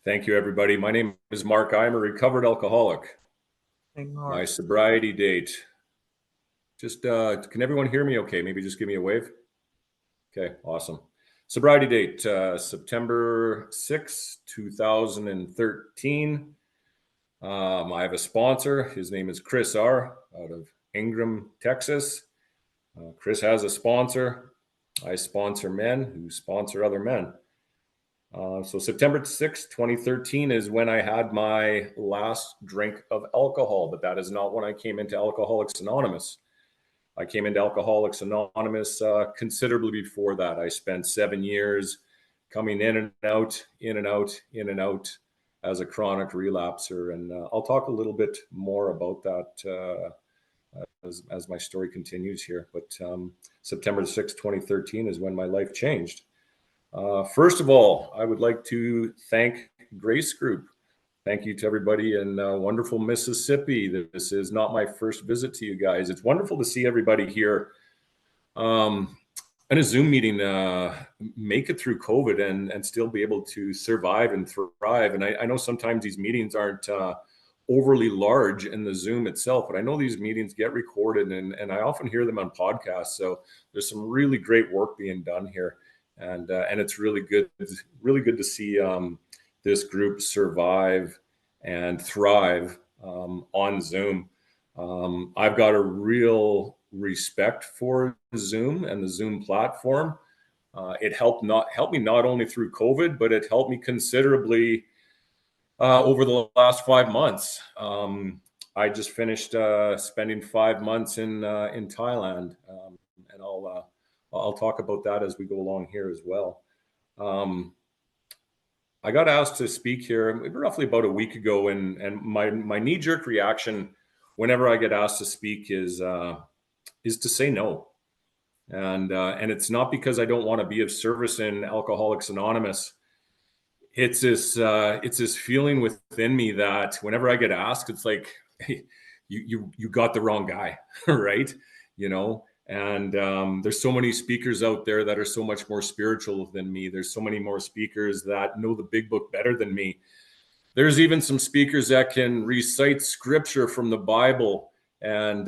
Thank you, everybody. My name is Mark. I'm a recovered alcoholic. My sobriety date. Can everyone hear me okay? Maybe just give me a wave. Okay, awesome. Sobriety date, September 6, 2013. I have a sponsor. His name is Chris R. out of Ingram, Texas. Chris has a sponsor. I sponsor men who sponsor other men. So September 6, 2013 is when I had my last drink of alcohol, but that is not when I came into Alcoholics Anonymous. I came into Alcoholics Anonymous considerably before that. I spent 7 years coming in and out, in and out, in and out as a chronic relapser. And I'll talk a little bit more about that as my story continues here. But September 6, 2013 is when my life changed. First of all, I would like to thank Grace Group. Thank you to everybody in wonderful Mississippi. This is not my first visit to you guys. It's wonderful to see everybody here in a Zoom meeting, make it through COVID and still be able to survive and thrive. And I know sometimes these meetings aren't overly large in the Zoom itself, but I know these meetings get recorded and I often hear them on podcasts. So there's some really great work being done here. And it's really good to see this group survive and thrive on Zoom. I've got a real respect for Zoom and the Zoom platform. It helped me not only through COVID, but it helped me considerably over the last 5 months. I just finished spending 5 months in Thailand, and I'll talk about that as we go along here as well. I got asked to speak here roughly about a week ago, and my knee-jerk reaction whenever I get asked to speak is to say no. And it's not because I don't want to be of service in Alcoholics Anonymous. It's this feeling within me that whenever I get asked, it's like, hey, you got the wrong guy, right? You know. And there's so many speakers out there that are so much more spiritual than me. There's so many more speakers that know the big book better than me. There's even some speakers that can recite scripture from the Bible. And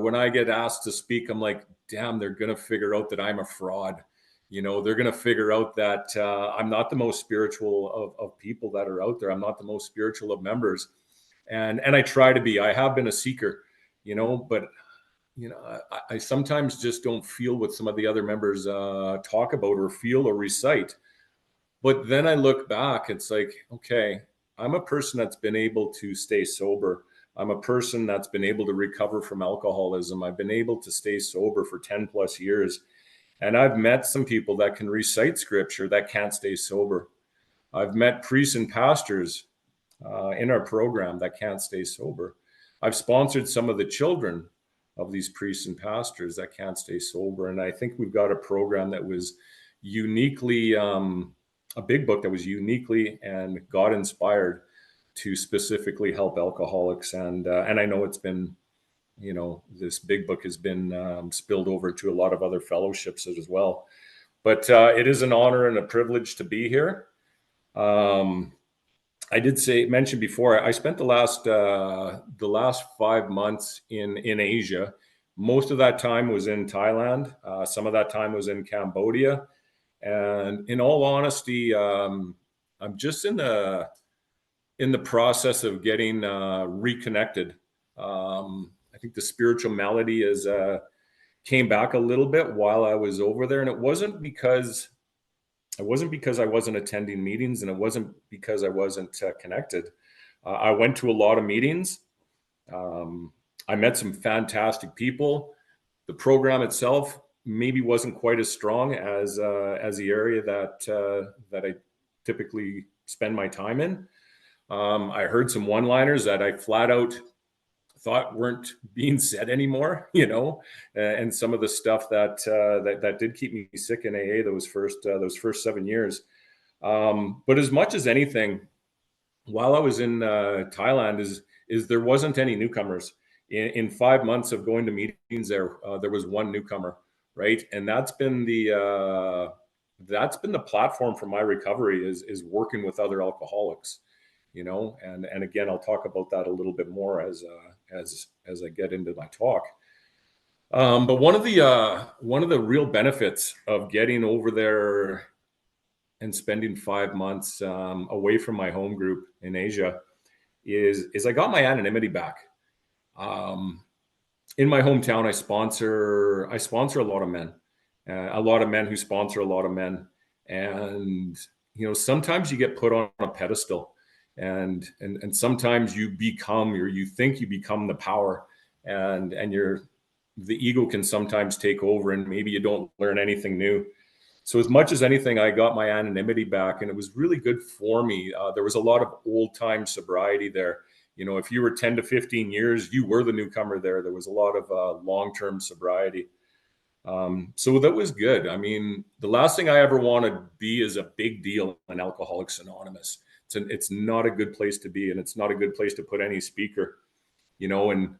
when I get asked to speak, I'm like, damn, they're going to figure out that I'm a fraud. You know, they're going to figure out that I'm not the most spiritual of people that are out there. I'm not the most spiritual of members. And I try to be. I have been a seeker, you know, but you know, I sometimes just don't feel what some of the other members talk about or feel or recite. But then I look back, it's like, okay, I'm a person that's been able to stay sober. I'm a person that's been able to recover from alcoholism. I've been able to stay sober for 10 plus years. And I've met some people that can recite scripture that can't stay sober. I've met priests and pastors in our program that can't stay sober. I've sponsored some of the children of these priests and pastors that can't stay sober. And I think we've got a program that was uniquely, a big book that was uniquely and God inspired to specifically help alcoholics. And I know it's been, you know, this big book has been spilled over to a lot of other fellowships as well. But it is an honor and a privilege to be here. I did mention before, I spent the last 5 months in Asia. Most of that time was in Thailand. Some of that time was in Cambodia. And in all honesty, I'm just in the process of getting reconnected. I think the spiritual malady came back a little bit while I was over there, and it wasn't because I wasn't attending meetings, and it wasn't because I wasn't connected. I went to a lot of meetings. I met some fantastic people. The program itself maybe wasn't quite as strong as the area that I typically spend my time in. I heard some one-liners that I flat out thought weren't being said anymore, you know, and some of the stuff that did keep me sick in AA those first 7 years. But as much as anything, while I was in Thailand, is there wasn't any newcomers. In 5 months of going to meetings there was one newcomer, right? And that's been the that's been the platform for my recovery is working with other alcoholics, and again, I'll talk about that a little bit more as I get into my talk. But one of the real benefits of getting over there and spending 5 months away from my home group in Asia is I got my anonymity back. In my hometown, I sponsor a lot of men who sponsor a lot of men, and sometimes you get put on a pedestal, and sometimes you become, or you think you become, the power, and the ego can sometimes take over, and maybe you don't learn anything new. So as much as anything, I got my anonymity back, and it was really good for me. There was a lot of old time sobriety there. If you were 10 to 15 years, you were the newcomer there. There was a lot of long-term sobriety. So that was good. I mean, the last thing I ever want to be is a big deal in Alcoholics Anonymous. It's not a good place to be, and it's not a good place to put any speaker, and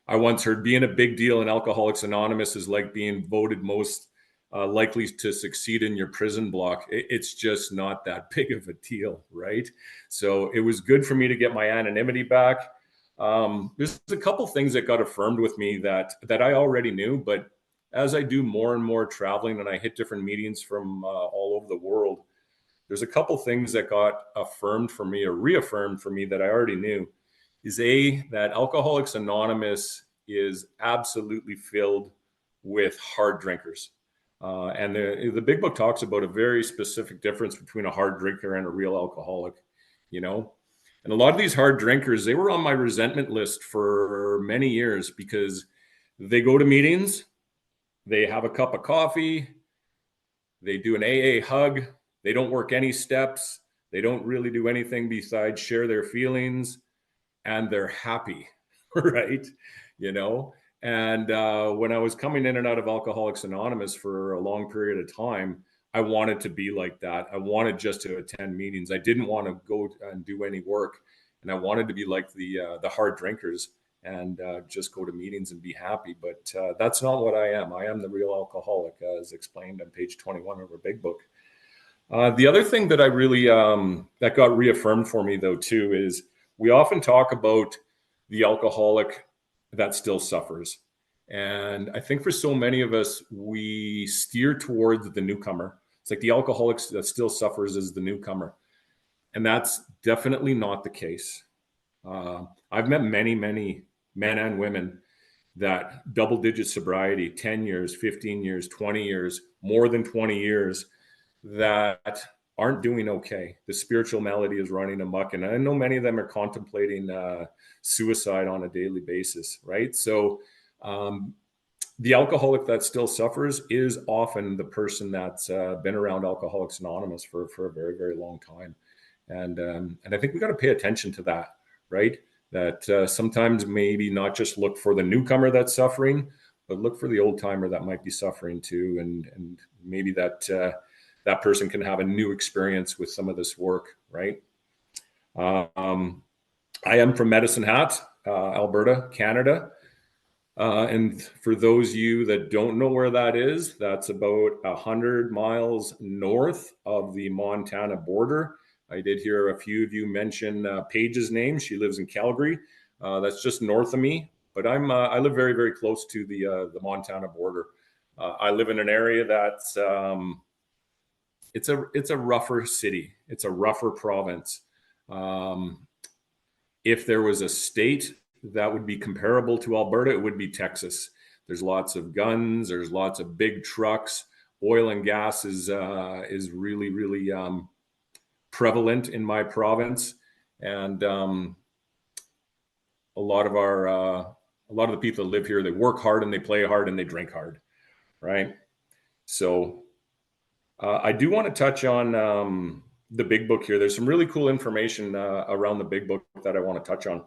I once heard being a big deal in Alcoholics Anonymous is like being voted most likely to succeed in your prison block. It's just not that big of a deal, right? So it was good for me to get my anonymity back. There's a couple things that got affirmed with me that I already knew, but as I do more and more traveling and I hit different meetings from all over the world, there's a couple things that got affirmed for me or reaffirmed for me that I already knew. Is that Alcoholics Anonymous is absolutely filled with hard drinkers. And the big book talks about a very specific difference between a hard drinker and a real alcoholic, And a lot of these hard drinkers, they were on my resentment list for many years because they go to meetings, they have a cup of coffee, they do an AA hug, they don't work any steps, they don't really do anything besides share their feelings, and they're happy, right? And when I was coming in and out of Alcoholics Anonymous for a long period of time, I wanted to be like that. I wanted just to attend meetings. I didn't want to go and do any work, and I wanted to be like the hard drinkers and just go to meetings and be happy. But that's not what I am. I am the real alcoholic, as explained on page 21 of our big book. The other thing that I really that got reaffirmed for me, though, too, is we often talk about the alcoholic that still suffers. And I think for so many of us, we steer towards the newcomer. It's like the alcoholic that still suffers is the newcomer. And that's definitely not the case. I've met many, many men and women that double-digit sobriety, 10 years, 15 years, 20 years, more than 20 years, that aren't doing okay. The spiritual malady is running amok. And I know many of them are contemplating suicide on a daily basis, right? So the alcoholic that still suffers is often the person that's been around Alcoholics Anonymous for a very, very long time. And I think we got to pay attention to that, right? That sometimes maybe not just look for the newcomer that's suffering, but look for the old timer that might be suffering too. And maybe that person can have a new experience with some of this work, right? I am from Medicine Hat, Alberta, Canada. And for those of you that don't know where that is, that's about 100 miles north of the Montana border. I did hear a few of you mention Paige's name. She lives in Calgary. That's just north of me, but I live very, very close to the Montana border. I live in an area that's it's a rougher city. It's a rougher province. If there was a state that would be comparable to Alberta, it would be Texas. There's lots of guns. There's lots of big trucks. Oil and gas is really, really prevalent in my province, and a lot of the people that live here, they work hard and they play hard and they drink hard, right? So I do want to touch on the big book here. There's some really cool information around the big book that I want to touch on.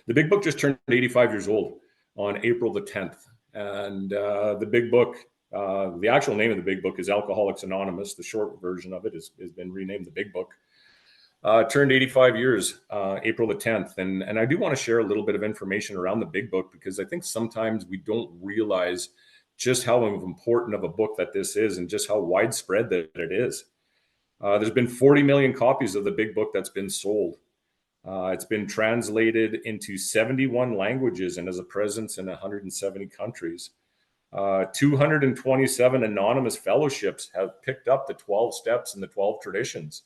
The big book just turned 85 years old on April the 10th. And the big book, the actual name of the big book is Alcoholics Anonymous. The short version of it has been renamed the big book. Turned 85 years, April the 10th. And I do want to share a little bit of information around the big book, because I think sometimes we don't realize just how important of a book that this is and just how widespread that it is. There's been 40 million copies of the big book that's been sold. It's been translated into 71 languages and has a presence in 170 countries. 227 anonymous fellowships have picked up the 12 steps and the 12 traditions.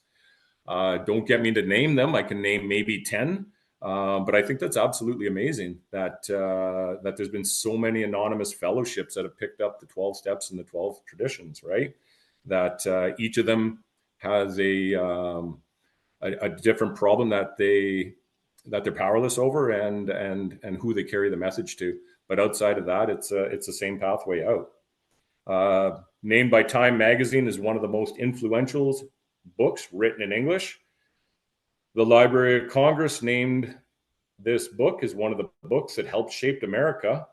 Don't get me to name them. I can name maybe 10. But I think that's absolutely amazing that there's been so many anonymous fellowships that have picked up the 12 steps and the 12 traditions, right? That each of them has a different problem that they're powerless over and who they carry the message to. But outside of that, it's the same pathway out. Named by Time Magazine as one of the most influential books written in English. The Library of Congress named this book as one of the books that helped shape America,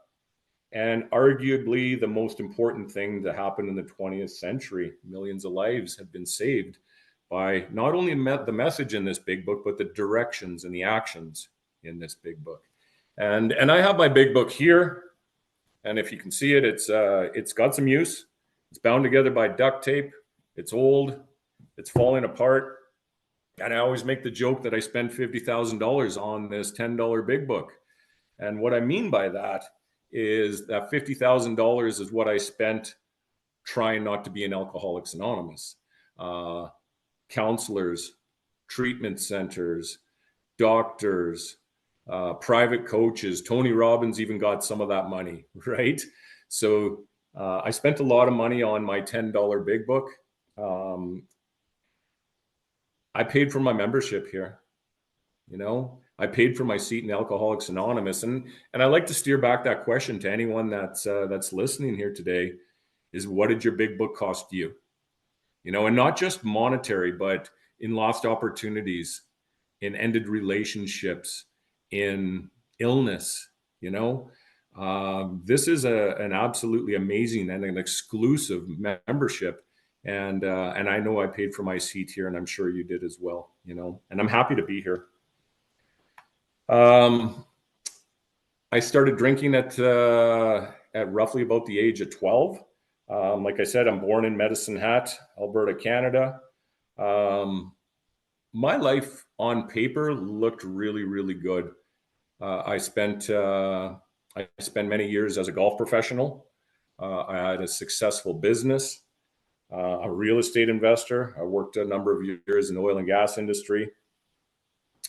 and arguably the most important thing to happen in the 20th century. Millions of lives have been saved by not only the message in this big book, but the directions and the actions in this big book. And I have my big book here, and if you can see it, it's got some use. It's bound together by duct tape. It's old. It's falling apart. And I always make the joke that I spent $50,000 on this $10 big book. And what I mean by that is that $50,000 is what I spent trying not to be in Alcoholics Anonymous. Counselors, treatment centers, doctors, private coaches. Tony Robbins even got some of that money, right? So I spent a lot of money on my $10 big book. I paid for my membership here. I paid for my seat in Alcoholics Anonymous. And I like to steer back that question to anyone that's listening here today is, what did your big book cost you? And not just monetary, but in lost opportunities, in ended relationships, in illness. This is an absolutely amazing and an exclusive membership. And I know I paid for my seat here, and I'm sure you did as well, and I'm happy to be here. I started drinking at roughly about the age of 12. Like I said, I'm born in Medicine Hat, Alberta, Canada. My life on paper looked really, really good. I spent many years as a golf professional. I had a successful business. A real estate investor. I worked a number of years in the oil and gas industry.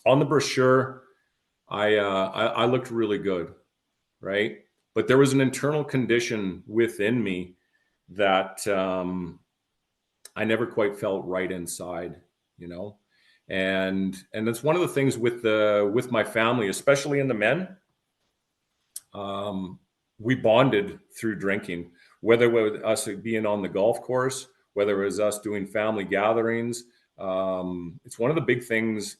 On the brochure, I looked really good, right? But there was an internal condition within me that I never quite felt right inside, and that's one of the things with my family, especially in the men. We bonded through drinking, whether it was us being on the golf course, whether it was us doing family gatherings. It's one of the big things,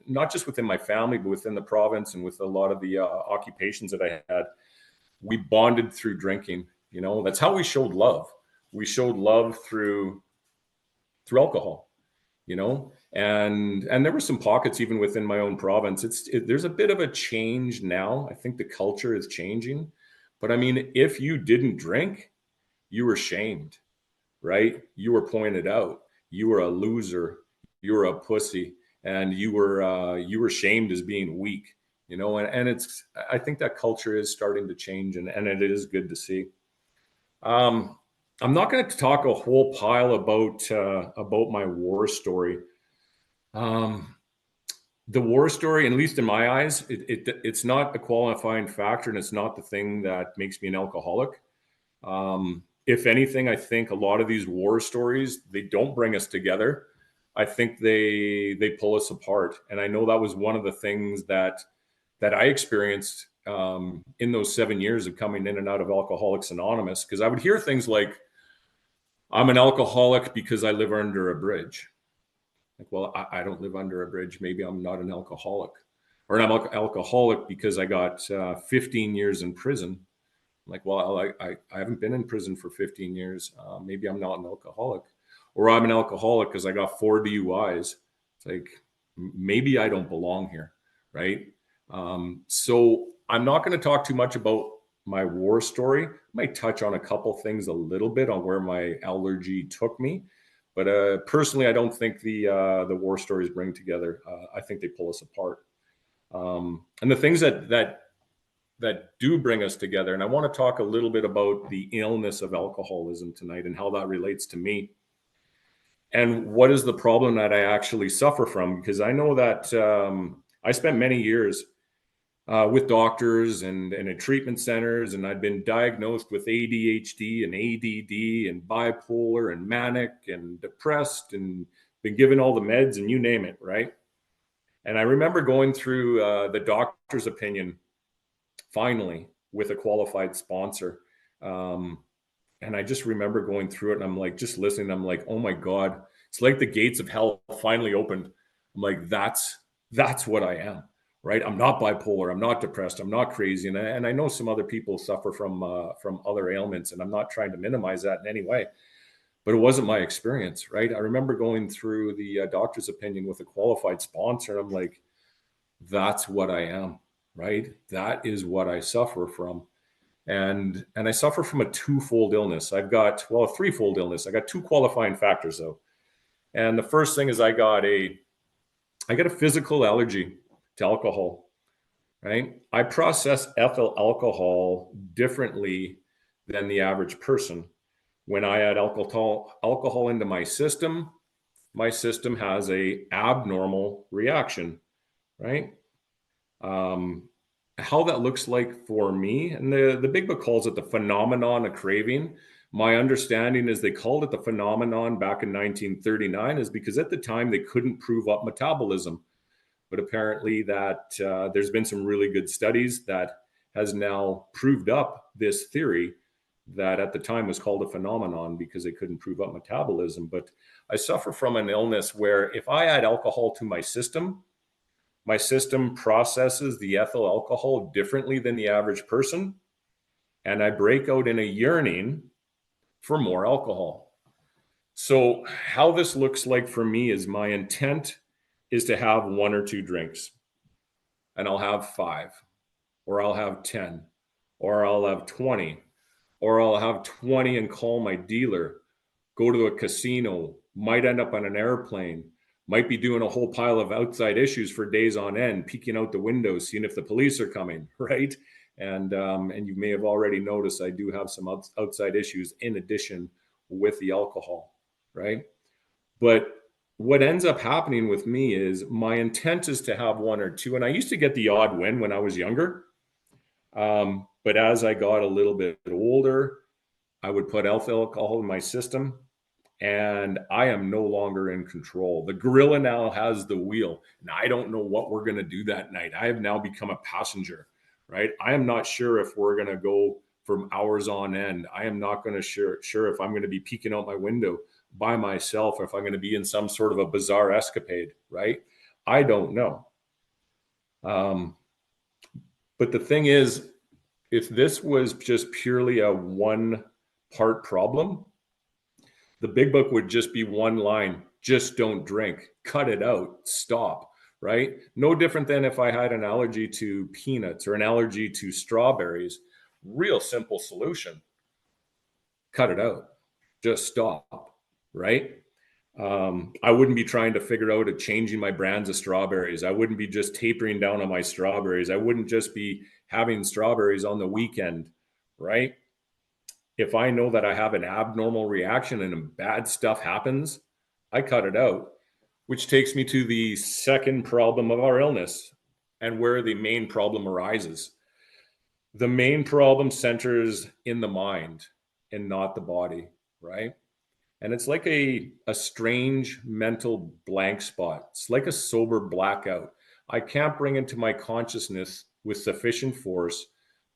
not just within my family, but within the province and with a lot of the occupations that I had. We bonded through drinking. That's how we showed love. We showed love through alcohol. And there were some pockets even within my own province. There's a bit of a change now. I think the culture is changing. But I mean, if you didn't drink, you were shamed, right? You were pointed out. You were a loser. You were a pussy, and you were shamed as being weak. And I think that culture is starting to change, and it is good to see. I'm not going to talk a whole pile about my war story. The war story, at least in my eyes, it's not a qualifying factor, and it's not the thing that makes me an alcoholic. If anything, I think a lot of these war stories, they don't bring us together. I think they pull us apart. And I know that was one of the things that I experienced in those 7 years of coming in and out of Alcoholics Anonymous, because I would hear things like, I'm an alcoholic because I live under a bridge. Like, well, I don't live under a bridge. Maybe I'm not an alcoholic. Or I'm an alcoholic because I got 15 years in prison. I'm like, well, I haven't been in prison for 15 years. Maybe I'm not an alcoholic. Or I'm an alcoholic because I got 4 DUIs. It's like, maybe I don't belong here, right? So I'm not going to talk too much about my war story. I might touch on a couple things a little bit on where my allergy took me, but personally, I don't think the war stories bring together. I think they pull us apart. And the things that do bring us together, and I want to talk a little bit about the illness of alcoholism tonight and how that relates to me, and what is the problem that I actually suffer from. Because I know that I spent many years with doctors and in treatment centers, and I'd been diagnosed with ADHD and ADD and bipolar and manic and depressed and been given all the meds and you name it, right? And I remember going through the doctor's opinion finally with a qualified sponsor. And I just remember going through it and I'm like, just listening, I'm like, oh my God, it's like the gates of hell finally opened. I'm like, that's what I am, right? I'm not bipolar. I'm not depressed. I'm not crazy. And I know some other people suffer from other ailments, and I'm not trying to minimize that in any way, but it wasn't my experience, right? I remember going through the doctor's opinion with a qualified sponsor. And I'm like, that's what I am, right? That is what I suffer from. And I suffer from a twofold illness. I've got, well, a threefold illness. I got two qualifying factors though. And the first thing is I got a physical allergy to alcohol, right? I process ethyl alcohol differently than the average person. When I add alcohol into my system has a abnormal reaction, right? How that looks like for me, and the big book calls it the phenomenon of craving. My understanding is they called it the phenomenon back in 1939 is because at the time they couldn't prove up metabolism. But apparently that there's been some really good studies that has now proved up this theory that at the time was called a phenomenon because they couldn't prove up metabolism. But I suffer from an illness where if I add alcohol to my system processes the ethyl alcohol differently than the average person, and I break out in a yearning for more alcohol. So how this looks like for me is my intent is to have one or two drinks, and I'll have 5, or I'll have 10, or I'll have 20, or I'll have 20 and call my dealer, go to a casino, might end up on an airplane, might be doing a whole pile of outside issues for days on end, peeking out the windows, seeing if the police are coming, right? And you may have already noticed I do have some outside issues in addition with the alcohol, right? But what ends up happening with me is my intent is to have one or two, and I used to get the odd win when I was younger. But as I got a little bit older, I would put ethyl alcohol in my system, and I am no longer in control. The gorilla now has the wheel, and I don't know what we're going to do that night. I have now become a passenger, right? I am not sure if we're going to go from hours on end. I am not going to sure if I'm going to be peeking out my window by myself, or if I'm going to be in some sort of a bizarre escapade, right? I don't know. But the thing is, if this was just purely a one part problem, the big book would just be one line: just don't drink, cut it out, stop, right? No different than if I had an allergy to peanuts or an allergy to strawberries. Real simple solution: cut it out, just stop, right? I wouldn't be trying to figure out a changing my brands of strawberries. I wouldn't be just tapering down on my strawberries. I wouldn't just be having strawberries on the weekend, right? If I know that I have an abnormal reaction and bad stuff happens, I cut it out, which takes me to the second problem of our illness and where the main problem arises. The main problem centers in the mind and not the body, right? And it's like a strange mental blank spot. It's like a sober blackout. I can't bring into my consciousness with sufficient force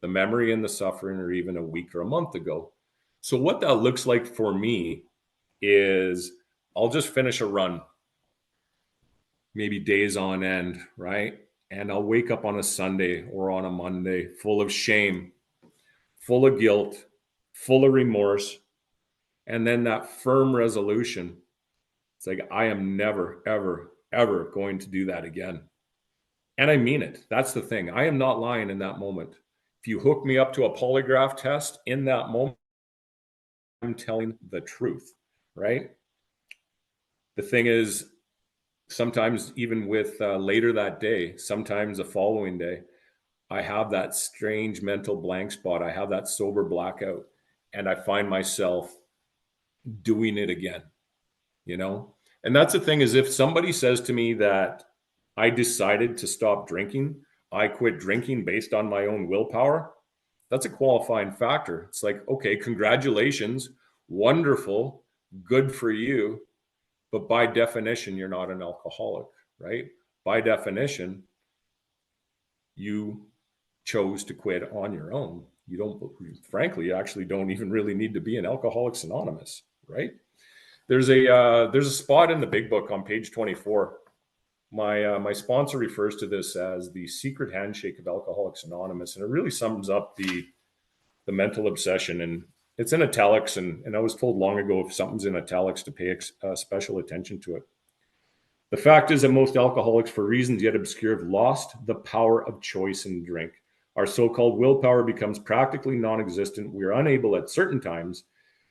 the memory and the suffering or even a week or a month ago. So what that looks like for me is I'll just finish a run, maybe days on end, right? And I'll wake up on a Sunday or on a Monday full of shame, full of guilt, full of remorse, and then that firm resolution. It's like, I am never, ever, ever going to do that again. And I mean it. That's the thing. I am not lying in that moment. If you hook me up to a polygraph test in that moment, I'm telling the truth, right? The thing is, sometimes even with later that day, sometimes the following day, I have that strange mental blank spot. I have that sober blackout, and I find myself doing it again, you know? And that's the thing, is if somebody says to me that I decided to stop drinking, I quit drinking based on my own willpower, that's a qualifying factor. It's like, okay, congratulations, wonderful, good for you. But by definition, you're not an alcoholic, right? By definition, you chose to quit on your own. You don't, frankly, you actually don't even really need to be an Alcoholics Anonymous, right? There's a spot in the big book on page 24. My sponsor refers to this as the secret handshake of Alcoholics Anonymous, and it really sums up the mental obsession. And it's in italics, and I was told long ago, if something's in italics, to pay special attention to it. The fact is that most alcoholics, for reasons yet obscure, have lost the power of choice in drink. Our so-called willpower becomes practically non-existent. We are unable at certain times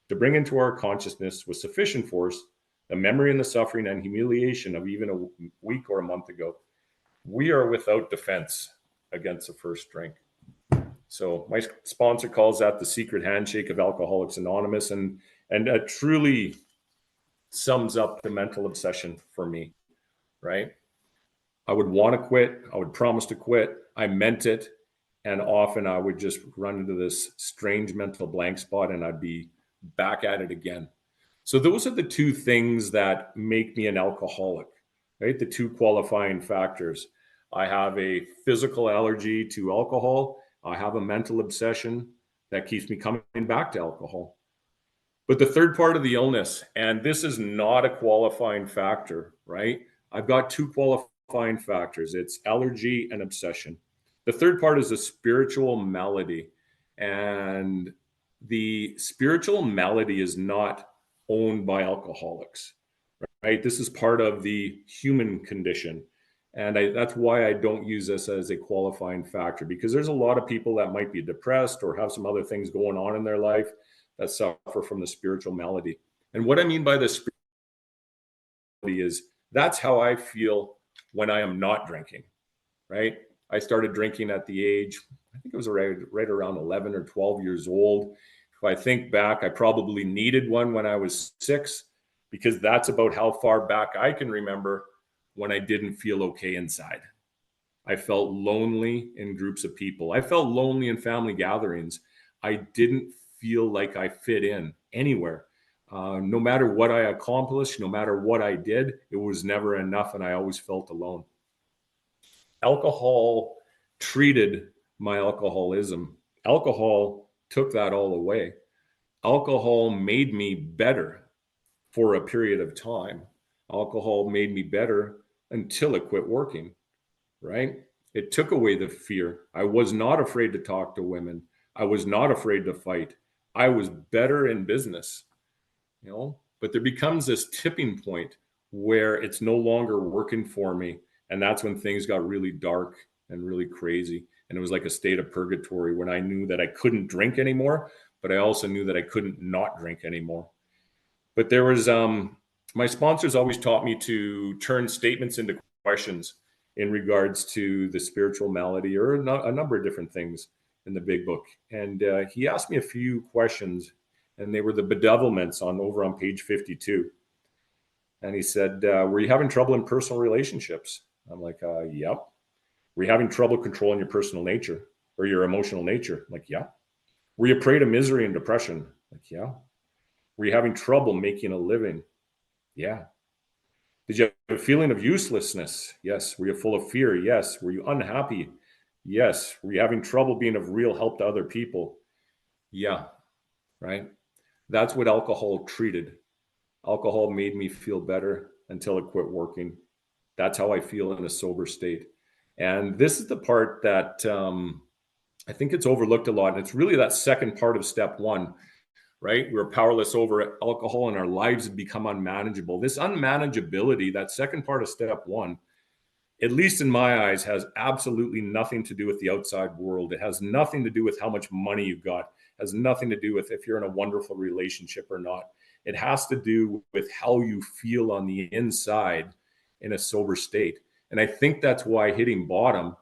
to bring into our consciousness with sufficient force the memory and the suffering and humiliation of even a week or a month ago. We are without defense against the first drink. So my sponsor calls that the secret handshake of Alcoholics Anonymous, and it truly sums up the mental obsession for me, right? I would want to quit. I would promise to quit. I meant it. And often I would just run into this strange mental blank spot, and I'd be back at it again. So those are the two things that make me an alcoholic, right? The two qualifying factors. I have a physical allergy to alcohol. I have a mental obsession that keeps me coming back to alcohol. But the third part of the illness, and this is not a qualifying factor, right? I've got two qualifying factors. It's allergy and obsession. The third part is a spiritual malady. And the spiritual malady is not owned by alcoholics, right? This is part of the human condition. And that's why I don't use this as a qualifying factor, because there's a lot of people that might be depressed or have some other things going on in their life that suffer from the spiritual malady. And what I mean by the spiritual malady is that's how I feel when I am not drinking, right? I started drinking at the age, I think it was right around 11 or 12 years old. If I think back, I probably needed one when I was 6, because that's about how far back I can remember when I didn't feel okay inside. I felt lonely in groups of people. I felt lonely in family gatherings. I didn't feel like I fit in anywhere. No matter what I accomplished, no matter what I did, it was never enough, and I always felt alone. Alcohol treated my alcoholism. Alcohol took that all away. Alcohol made me better for a period of time. Alcohol made me better until it quit working, right? It took away the fear. I was not afraid to talk to women. I was not afraid to fight. I was better in business, but there becomes this tipping point where it's no longer working for me. And that's when things got really dark and really crazy. And it was like a state of purgatory when I knew that I couldn't drink anymore, but I also knew that I couldn't not drink anymore. But there was, my sponsors always taught me to turn statements into questions in regards to the spiritual malady, or a number of different things in the big book. And he asked me a few questions, and they were the bedevilments over on page 52. And he said, were you having trouble in personal relationships? I'm like, yep. Were you having trouble controlling your personal nature or your emotional nature? I'm like, yeah. Were you prey to misery and depression? Like, yeah. Were you having trouble making a living? Yeah. Did you have a feeling of uselessness? Yes. Were you full of fear? Yes. Were you unhappy? Yes. Were you having trouble being of real help to other people? Yeah. Right. That's what alcohol treated. Alcohol made me feel better until it quit working. That's how I feel in a sober state. And this is the part that I think it's overlooked a lot. And it's really that second part of step 1, right? We're powerless over alcohol and our lives have become unmanageable. This unmanageability, that second part of step 1, at least in my eyes, has absolutely nothing to do with the outside world. It has nothing to do with how much money you've got. It has nothing to do with if you're in a wonderful relationship or not. It has to do with how you feel on the inside in a sober state. And I think that's why hitting bottom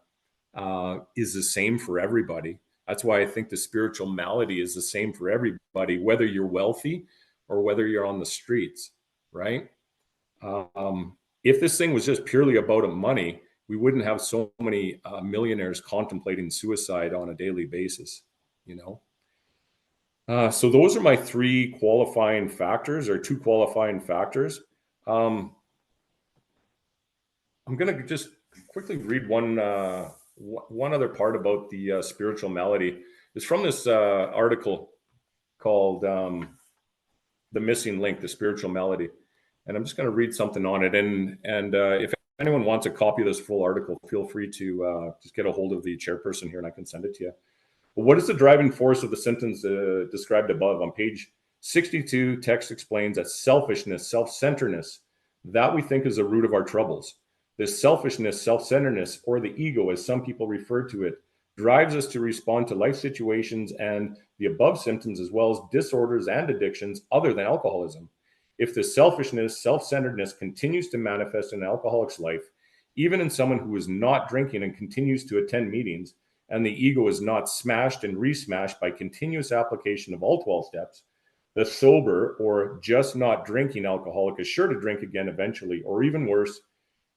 is the same for everybody. That's why I think the spiritual malady is the same for everybody, whether you're wealthy or whether you're on the streets, right? If this thing was just purely about money, we wouldn't have so many millionaires contemplating suicide on a daily basis, you know? So those are my three qualifying factors, or two qualifying factors. I'm going to just quickly read one other part about the spiritual malady. It's from this article called "The Missing Link: The Spiritual Malady," and I'm just going to read something on it. And if anyone wants a copy of this full article, feel free to just get a hold of the chairperson here, and I can send it to you. But what is the driving force of the symptoms described above? On page 62, text explains that selfishness, self-centeredness, that we think is the root of our troubles. This selfishness, self-centeredness, or the ego, as some people refer to it, drives us to respond to life situations and the above symptoms, as well as disorders and addictions other than alcoholism. If the selfishness, self-centeredness continues to manifest in an alcoholic's life, even in someone who is not drinking and continues to attend meetings, and the ego is not smashed and resmashed by continuous application of all 12 steps, the sober or just not drinking alcoholic is sure to drink again eventually, or even worse,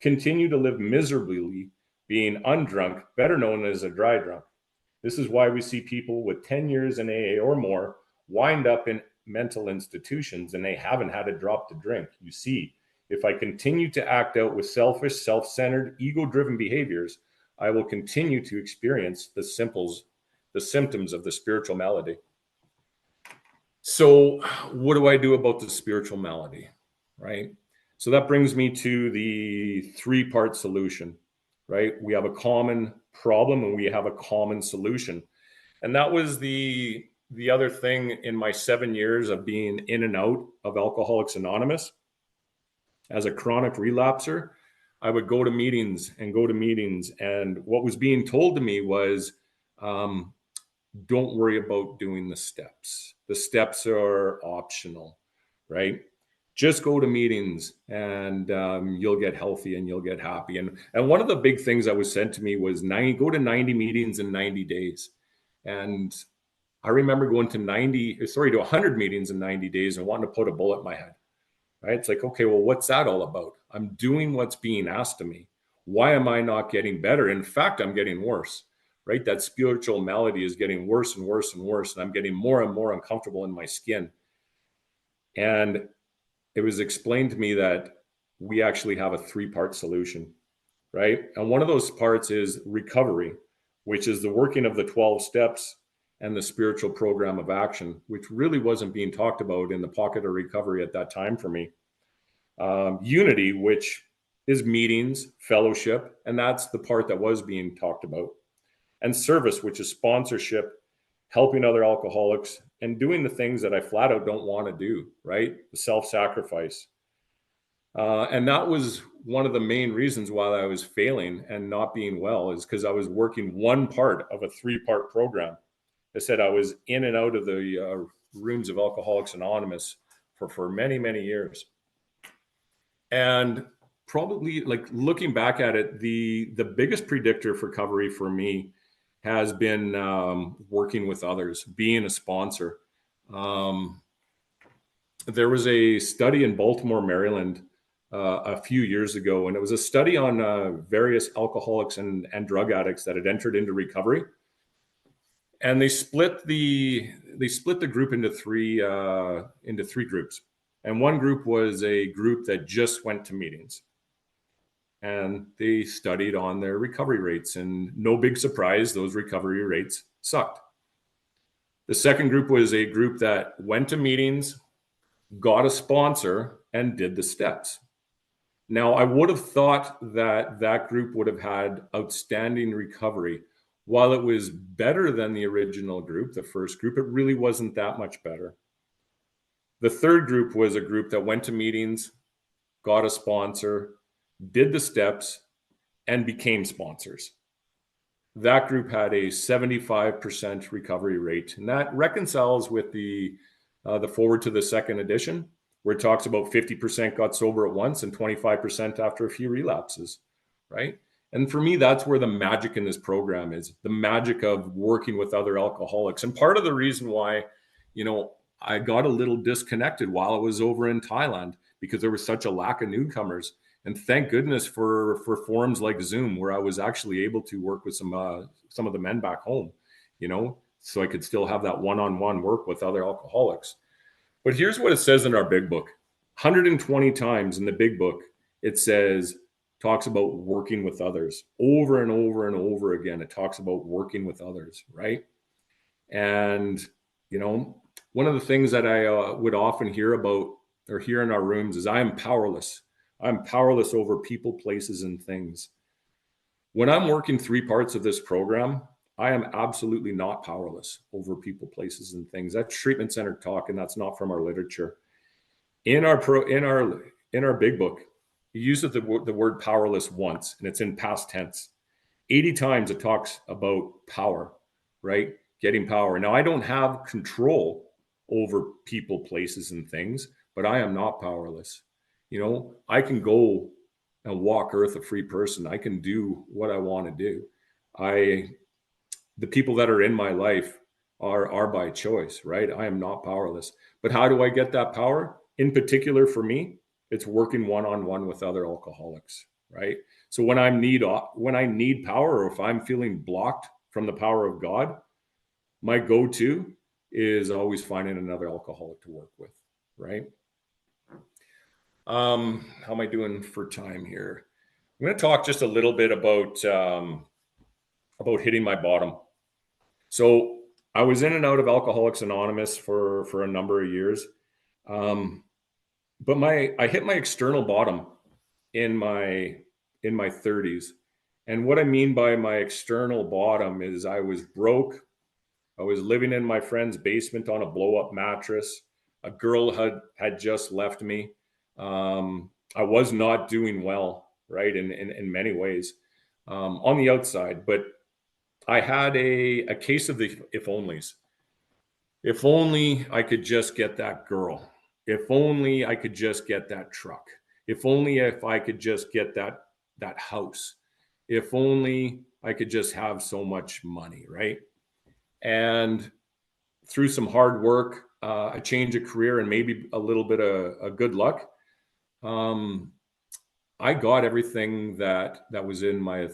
continue to live miserably, being undrunk, better known as a dry drunk. This is why we see people with 10 years in AA or more wind up in mental institutions and they haven't had a drop to drink. You see, if I continue to act out with selfish, self-centered, ego-driven behaviors, I will continue to experience the symptoms of the spiritual malady. So what do I do about the spiritual malady, right? So that brings me to the three-part solution, right? We have a common problem and we have a common solution. And that was the other thing in my 7 years of being in and out of Alcoholics Anonymous. As a chronic relapser, I would go to meetings. And what was being told to me was, don't worry about doing the steps. The steps are optional, right? Just go to meetings and you'll get healthy and you'll get happy. And one of the big things that was said to me was go to 90 meetings in 90 days. And I remember going to 100 meetings in 90 days and wanting to put a bullet in my head. Right? It's like, okay, well, what's that all about? I'm doing what's being asked of me. Why am I not getting better? In fact, I'm getting worse, right? That spiritual malady is getting worse and worse and worse. And I'm getting more and more uncomfortable in my skin. And it was explained to me that we actually have a three-part solution, right? And one of those parts is recovery, which is the working of the 12 steps and the spiritual program of action, which really wasn't being talked about in the pocket of recovery at that time for me. Unity, which is meetings, fellowship, and that's the part that was being talked about. And service, which is sponsorship, helping other alcoholics, and doing the things that I flat out don't want to do, right? The self-sacrifice. And that was one of the main reasons why I was failing and not being well, is because I was working one part of a three-part program. I said I was in and out of the rooms of Alcoholics Anonymous for many, many years. And probably, like, looking back at it, the biggest predictor for recovery for me has been working with others, being a sponsor. There was a study in Baltimore, Maryland, a few years ago, and it was a study on various alcoholics and drug addicts that had entered into recovery. And they split the group into three groups. And one group was a group that just went to meetings. And they studied on their recovery rates. And no big surprise, those recovery rates sucked. The second group was a group that went to meetings, got a sponsor, and did the steps. Now, I would have thought that that group would have had outstanding recovery. While it was better than the original group, the first group, it really wasn't that much better. The third group was a group that went to meetings, got a sponsor, did the steps, and became sponsors. That group had a 75% recovery rate, and that reconciles with the forward to the second edition, where it talks about 50% got sober at once and 25% after a few relapses, right? And for me, that's where the magic in this program is, the magic of working with other alcoholics. And part of the reason why, I got a little disconnected while I was over in Thailand, because there was such a lack of newcomers. And thank goodness for forums like Zoom, where I was actually able to work with some of the men back home, so I could still have that one-on-one work with other alcoholics. But here's what it says in our big book. 120 times in the big book, it talks about working with others. Over and over and over again, it talks about working with others, right? And, one of the things that I would often hear about or hear in our rooms is, I am powerless. I'm powerless over people, places, and things. When I'm working 3 parts of this program, I am absolutely not powerless over people, places, and things. That's treatment centered talk, and that's not from our literature. In our big book, it uses the word powerless once, and it's in past tense. 80 times it talks about power, right? Getting power. Now, I don't have control over people, places, and things, but I am not powerless. I can go and walk earth a free person. I can do what I want to do. The people that are in my life are by choice, right? I am not powerless. But how do I get that power? In particular, for me, it's working one-on-one with other alcoholics, right? So when I need power, or if I'm feeling blocked from the power of God, my go-to is always finding another alcoholic to work with, right? How am I doing for time here? I'm going to talk just a little bit about hitting my bottom. So I was in and out of Alcoholics Anonymous for a number of years, but I hit my external bottom in my 30s. And what I mean by my external bottom is, I was broke. I was living in my friend's basement on a blow-up mattress. A girl had just left me. I was not doing well, right, in many ways, on the outside. But I had a case of the if onlys. If only I could just get that girl. If only I could just get that truck. If I could just get that house. If only I could just have so much money, right? And through some hard work, a change of career, and maybe a little bit of good luck, I got everything that was in my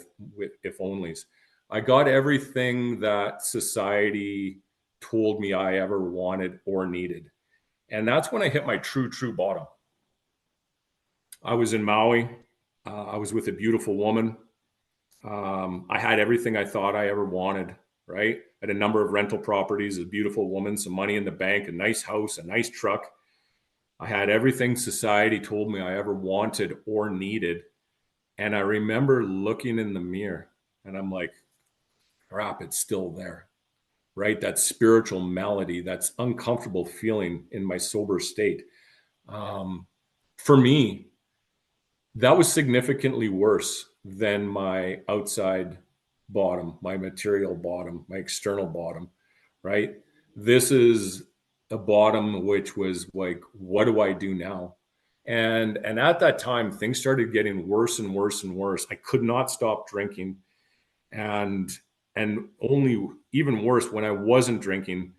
if onlys. I got everything that society told me I ever wanted or needed. And that's when I hit my true bottom. I was in Maui. I was with a beautiful woman. I had everything I thought I ever wanted, right? I had a number of rental properties, a beautiful woman, some money in the bank, a nice house, a nice truck. I had everything society told me I ever wanted or needed. And I remember looking in the mirror and I'm like, crap, it's still there, right? That spiritual malady, that's uncomfortable feeling in my sober state. For me, that was significantly worse than my outside bottom, my material bottom, my external bottom, right? This is a bottom which was like, what do I do now? And at that time, things started getting worse and worse and worse. I could not stop drinking. And only even worse, when I wasn't drinking,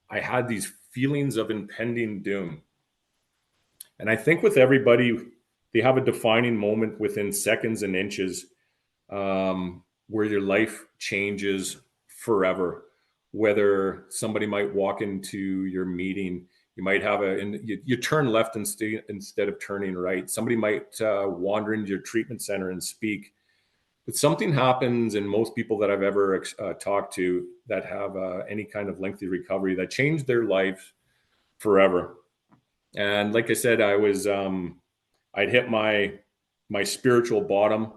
I had these feelings of impending doom. And I think with everybody, they have a defining moment within seconds and inches, where your life changes forever. Whether somebody might walk into your meeting, you might have you turn left instead of turning right. Somebody might wander into your treatment center and speak. But something happens in most people that I've ever talked to that have any kind of lengthy recovery that changed their life forever. And like I said, I'd hit my spiritual bottom.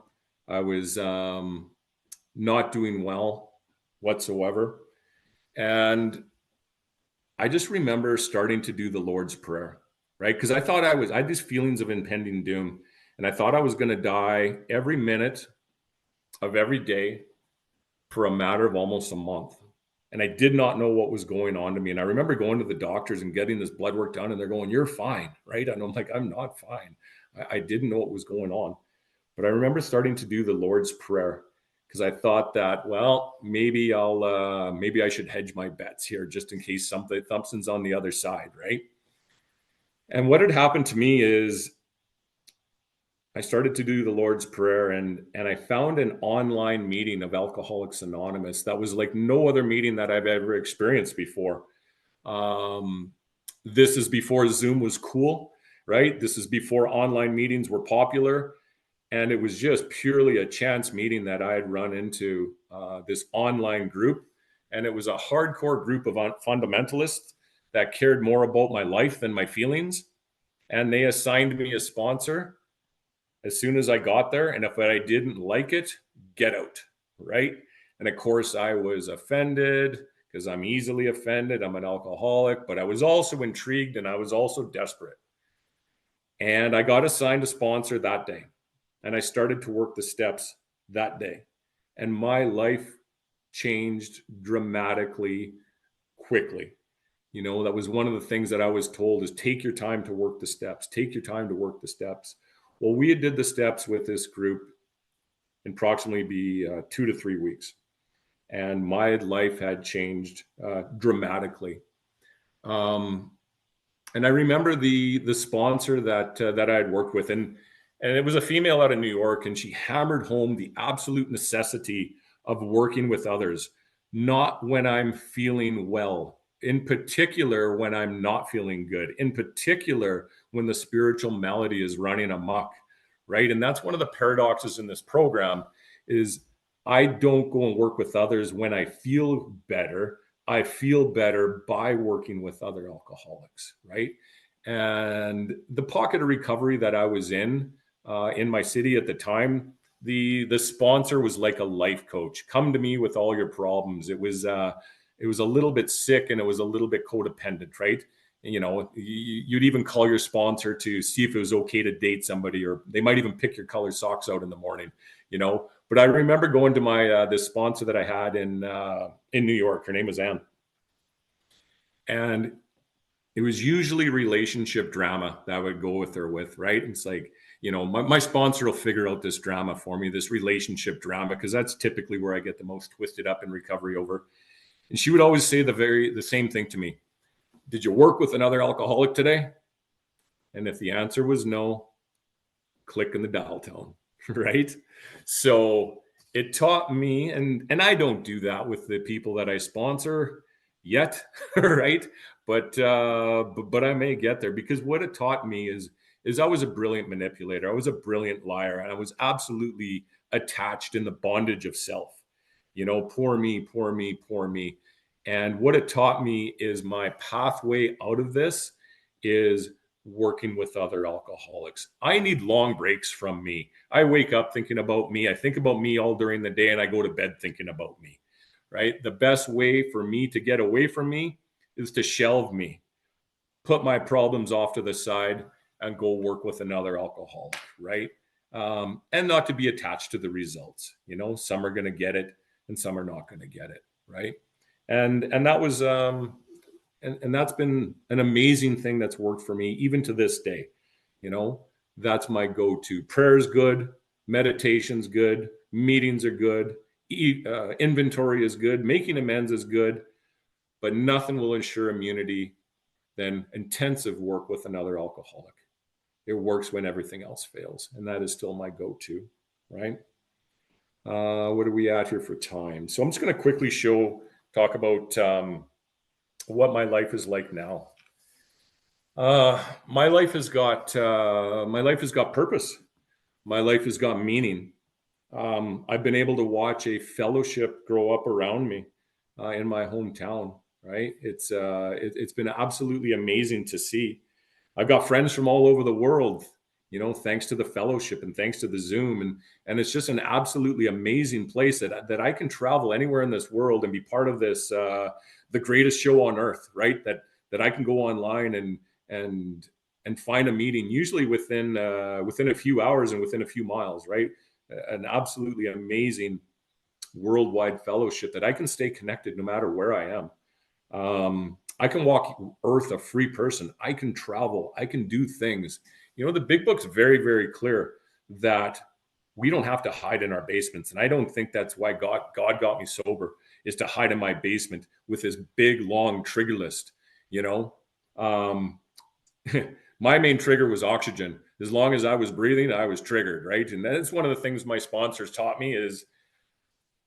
I was not doing well whatsoever. And I just remember starting to do the Lord's Prayer, right? Because I thought I had these feelings of impending doom, and I thought I was going to die every minute of every day for a matter of almost a month. And I did not know what was going on to me. And I remember going to the doctors and getting this blood work done, and they're going, "You're fine," right? And I'm like, "I'm not fine." I didn't know what was going on. But I remember starting to do the Lord's Prayer because I thought that, well, maybe maybe I should hedge my bets here just in case something's on the other side, right? And what had happened to me is I started to do the Lord's Prayer, and I found an online meeting of Alcoholics Anonymous that was like no other meeting that I've ever experienced before. Um, this is before Zoom was cool, right? This is before online meetings were popular. And it was just purely a chance meeting that I had run into this online group. And it was a hardcore group of fundamentalists that cared more about my life than my feelings. And they assigned me a sponsor as soon as I got there. And if I didn't like it, get out, right? And of course, I was offended because I'm easily offended. I'm an alcoholic, but I was also intrigued and I was also desperate. And I got assigned a sponsor that day. And I started to work the steps that day. And my life changed dramatically quickly. You know, that was one of the things that I was told is take your time to work the steps. Take your time to work the steps. Well, we did the steps with this group in approximately 2 to 3 weeks. And my life had changed dramatically. And I remember the sponsor that I had worked with, and it was a female out of New York, and she hammered home the absolute necessity of working with others, not when I'm feeling well, in particular when I'm not feeling good, in particular when the spiritual malady is running amok, right? And that's one of the paradoxes in this program is I don't go and work with others when I feel better. I feel better by working with other alcoholics, right? And the pocket of recovery that I was in my city at the time, the sponsor was like a life coach. Come to me with all your problems. It was a little bit sick and it was a little bit codependent, right? And, you know, you'd even call your sponsor to see if it was okay to date somebody, or they might even pick your colored socks out in the morning, you know. But I remember going to my this sponsor that I had in New York. Her name was Anne, and it was usually relationship drama that I would go with her with, right? It's like, you know, my sponsor will figure out this drama for me, this relationship drama, because that's typically where I get the most twisted up in recovery over. And she would always say the same thing to me. Did you work with another alcoholic today? And if the answer was no, click in the dial tone, right? So it taught me, and I don't do that with the people that I sponsor yet, right? But I may get there, because what it taught me is I was a brilliant manipulator. I was a brilliant liar, and I was absolutely attached in the bondage of self. You know, poor me, poor me, poor me. And what it taught me is my pathway out of this is working with other alcoholics. I need long breaks from me. I wake up thinking about me. I think about me all during the day, and I go to bed thinking about me, right? The best way for me to get away from me is to shelve me, put my problems off to the side, and go work with another alcoholic, right? And not to be attached to the results. You know, some are going to get it and some are not going to get it, right? And that was and that's been an amazing thing that's worked for me even to this day. You know, that's my go-to. Prayer's good, meditation's good, meetings are good, inventory is good, making amends is good, but nothing will ensure immunity than intensive work with another alcoholic. It works when everything else fails, and that is still my go-to, right? What are we at here for time? So I'm just going to quickly talk about what my life is like now. My life has got purpose. My life has got meaning. I've been able to watch a fellowship grow up around me in my hometown. Right? It's been absolutely amazing to see. I've got friends from all over the world, you know, thanks to the fellowship and thanks to the Zoom, and it's just an absolutely amazing place that I can travel anywhere in this world and be part of this the greatest show on earth, right? That I can go online and find a meeting, usually within a few hours and within a few miles, right? an absolutely amazing worldwide fellowship that I can stay connected no matter where I am. I can walk earth a free person. I can travel. I can do things. You know, the big book's very, very clear that we don't have to hide in our basements. And I don't think that's why God got me sober, is to hide in my basement with his big, long trigger list, you know? My main trigger was oxygen. As long as I was breathing, I was triggered, right? And that's one of the things my sponsors taught me is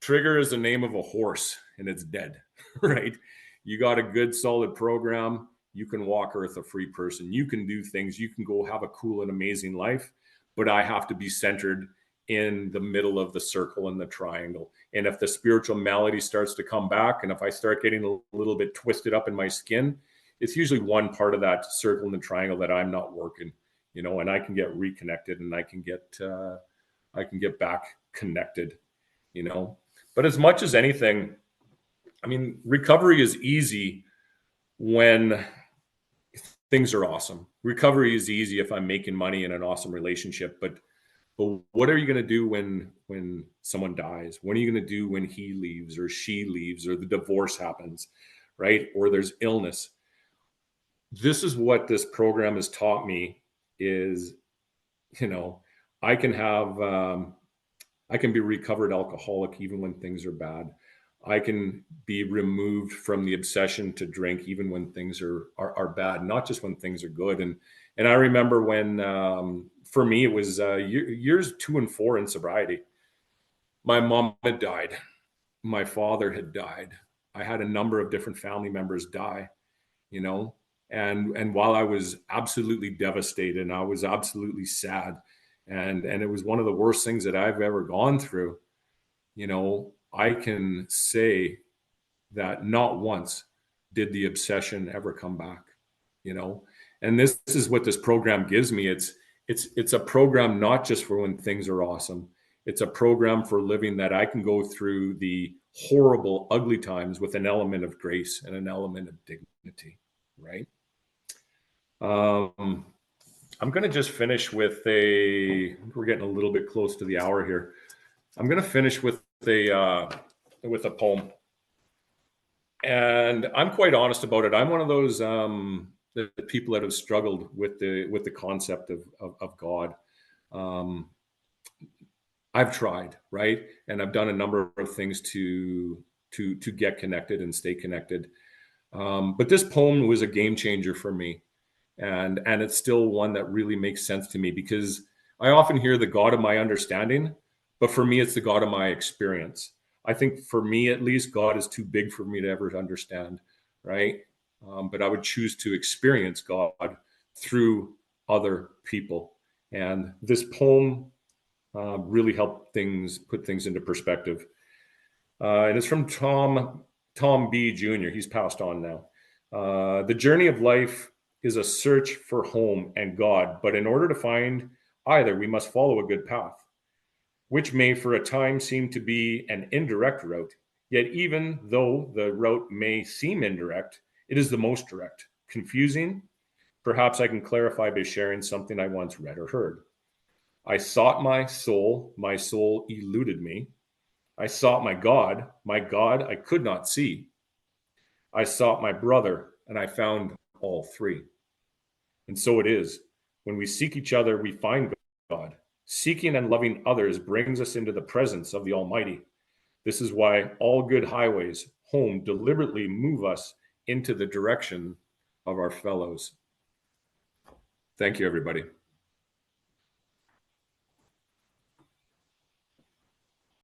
trigger is the name of a horse and it's dead, right? You got a good, solid program. You can walk earth a free person. You can do things. You can go have a cool and amazing life. But I have to be centered in the middle of the circle and the triangle. And if the spiritual malady starts to come back, and if I start getting a little bit twisted up in my skin, it's usually one part of that circle and the triangle that I'm not working, you know, and I can get reconnected and I can get back connected, you know. But as much as anything, I mean, recovery is easy when things are awesome. Recovery is easy if I'm making money in an awesome relationship, but what are you going to do when someone dies? What are you going to do when he leaves or she leaves or the divorce happens, right? Or there's illness. This is what this program has taught me is, you know, I can be recovered alcoholic even when things are bad. I can be removed from the obsession to drink even when things are bad, not just when things are good. And I remember when, for me, it was years 2 and 4 in sobriety. My mom had died. My father had died. I had a number of different family members die, you know, and while I was absolutely devastated and I was absolutely sad, and it was one of the worst things that I've ever gone through, you know, I can say that not once did the obsession ever come back, you know. And this is what this program gives me. It's a program not just for when things are awesome. It's a program for living that I can go through the horrible, ugly times with an element of grace and an element of dignity, right? I'm going to just finish with we're getting a little bit close to the hour here. I'm going to finish with a poem. And I'm quite honest about it. I'm one of those the people that have struggled with the concept of God. I've tried, right? And I've done a number of things to get connected and stay connected. But this poem was a game changer for me. And it's still one that really makes sense to me because I often hear the God of my understanding, but for me, it's the God of my experience. I think for me, at least, God is too big for me to ever understand, right? But I would choose to experience God through other people. And this poem really helped put things into perspective. And it's from Tom B. Jr. He's passed on now. The journey of life is a search for home and God, but in order to find either, we must follow a good path, which may for a time seem to be an indirect route. Yet even though the route may seem indirect, it is the most direct. Confusing? Perhaps I can clarify by sharing something I once read or heard. I sought my soul eluded me. I sought my God I could not see. I sought my brother, and I found all three. And so it is. When we seek each other, we find God. Seeking and loving others brings us into the presence of the Almighty. This is why all good highways home deliberately move us into the direction of our fellows. Thank you, everybody.